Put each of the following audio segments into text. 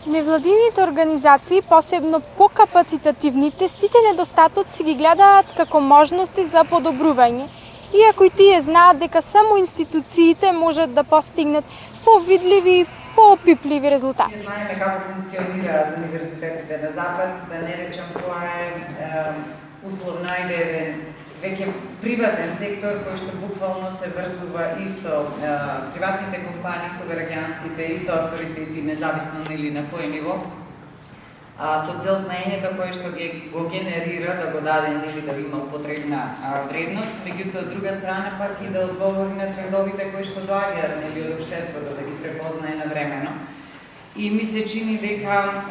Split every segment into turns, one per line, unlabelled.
Невладините организации, посебно покапацитативните, сите недостатоци ги гледаат како можности за подобрување, иако и тие знаат дека само институциите можат да постигнат повидливи и поопипливи резултати.
Знаеме како функционираат универзитетите на Запад, да не речем тоа е условно еден веќе приватен сектор кој што буквално се врзува и со приватните компании, со граѓанските и со авторитети, независно нели на кој ниво, со цел знаењето кое што го генерира да го даде нели да има потребна вредност, меѓутоа од друга страна пак и да одговори на трендовите кои што доаѓаат нели од општеството, да ги препознае навремено. И ми се чини дека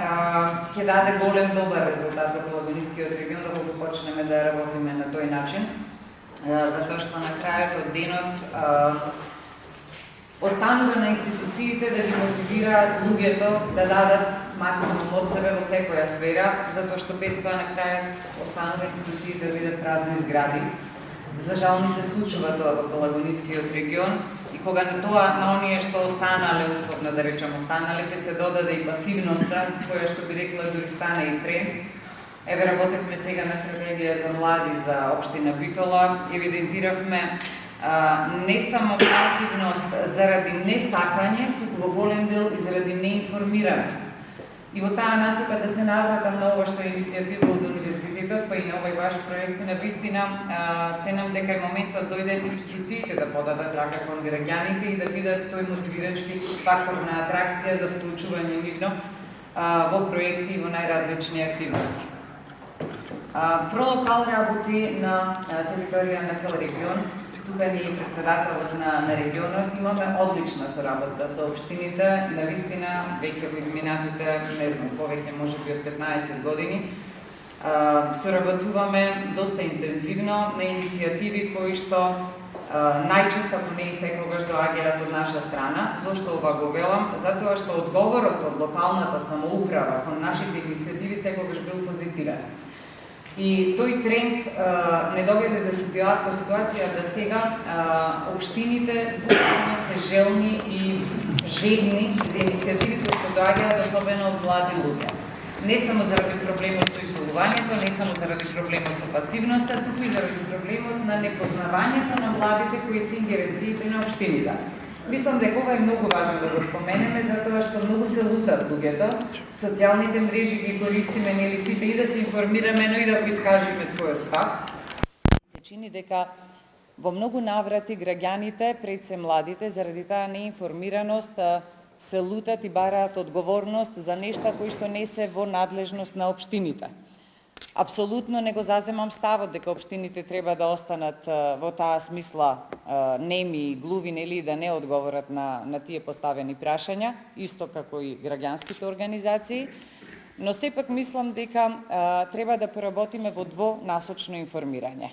ќе даде голем добар резултат во Пелагонискиот регион да го почнеме да работиме на тој начин, затоа што на крајот од денот останува на институциите да ги мотивираат луѓето да дадат максимум од себе во секоја сфера, затоа што без тоа на крајот останува институциите да бидат празни згради. За жал ни се случува тоа во Пелагонискиот регион и кога на тоа на оние што останале, условно да речем останале, ќе се додаде и пасивноста, која што би рекла дури стане и тренд. Еве работевме сега на стратегија за млади за општина Битола, евидентиравме не само пасивност заради несакање, туку во голем дел и заради неинформираност. И во таа насока да се навратам на ова што е иницијатива од универзитетот, па и на овој ваш проект, навистина ценам дека е моментот дојде институциите да подадат рака кон граѓаните и да бидат тој мотивирачки фактор на атракција за вклучување нивно во проекти и во најразлични активности. Пролокал работи на територија на цел регион. Тука ние председателот на регионот имаме одлична соработка со општините, навистина веќе во изминатите, не знам, повеќе можеби од 15 години. Соработуваме доста интензивно на иницијативи кои што најчесто, ако не и секогаш, доаѓаат од наша страна. Зошто ова го велам? Затоа што одговорот од локалната самоуправа кон нашите иницијативи секогаш бил позитивен. И тој тренд не доведе до ситуација да сега општините буквално се желни и жедни за иницијативите што доаѓаат особено од млади луѓе. Не само заради проблемот со исолувањето, не само заради проблемот со пасивноста, туку и заради проблемот на непознавањето на младите кои се ингеренциите на општините. Мислам дека ова е многу важно да го споменеме, затоа што многу се лутат луѓето. Социјалните мрежи ги користиме нели сите и да се информираме, но и да го искажеме својот став. Се чини дека во многу наврати граѓаните, пред се младите, заради таа неинформираност, се лутат и бараат одговорност за нешта кои што не се во надлежност на општините. Апсолутно не го заземам ставот дека општините треба да останат во таа смисла неми и глуви, нели, да не одговорат на тие поставени прашања, исто како и граѓанските организации, но сепак мислам дека треба да поработиме во двонасочно информирање.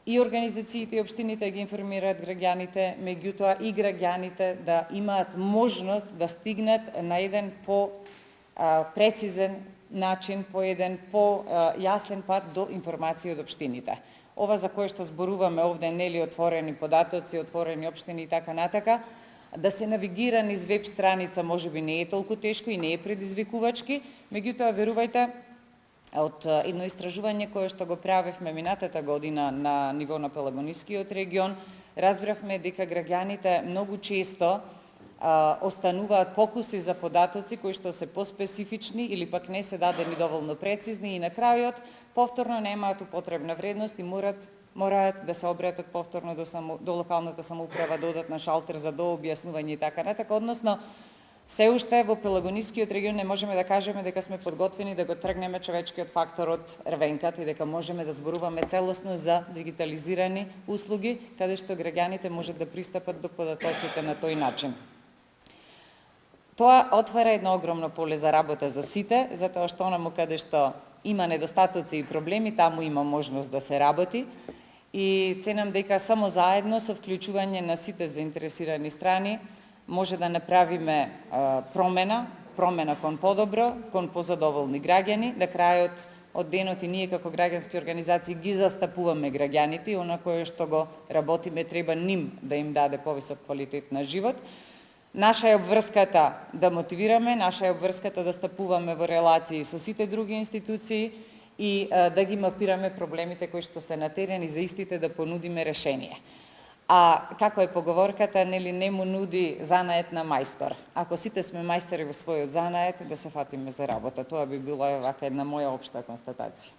И организациите и општините ги информираат граѓаните, меѓутоа и граѓаните да имаат можност да стигнат на еден по-прецизен начин, по еден по-јасен пат до информации од општините. Ова за кое што зборуваме овде, нели, отворени податоци, отворени општини и така натака, да се навигира низ веб страница можеби не е толку тешко и не е предизвикувачки, меѓутоа верувајте, од едно истражување кое што го правевме минатата година на ниво на Пелагонискиот регион, разбравме дека граѓаните многу често остануваат покуси за податоци кои што се поспецифични или пак не се дадени доволно прецизни и на крајот повторно немаат употребна вредност и мораат да се обратат повторно до локалната самоуправа, да одат на шалтер за дообјаснување и така натака, односно се уште во Пелагонискиот регион не можеме да кажеме дека сме подготвени да го тргнеме човечкиот фактор од рвенката и дека можеме да зборуваме целосно за дигитализирани услуги, каде што граѓаните можат да пристапат до податоците на тој начин. Тоа отвара едно огромно поле за работа за сите, затоа што онаму каде што има недостатоци и проблеми, таму има можност да се работи. И ценам дека само заедно со вклучување на сите заинтересирани страни може да направиме промена кон подобро, кон позадоволни граѓани, на крајот од денот и ние како граѓански организации ги застапуваме граѓаните и она кое што го работиме треба ним да им даде повисок квалитет на живот. Наша е обврската да мотивираме, наша е обврската да стапуваме во релации со сите други институции и да ги мапираме проблемите кои што се на терен и за истите да понудиме решение. А како е поговорката, нели не му нуди занает на мајстор. Ако сите сме мајстори во својот занает, да се фатиме за работа. Тоа би била вака една моја општа констатација.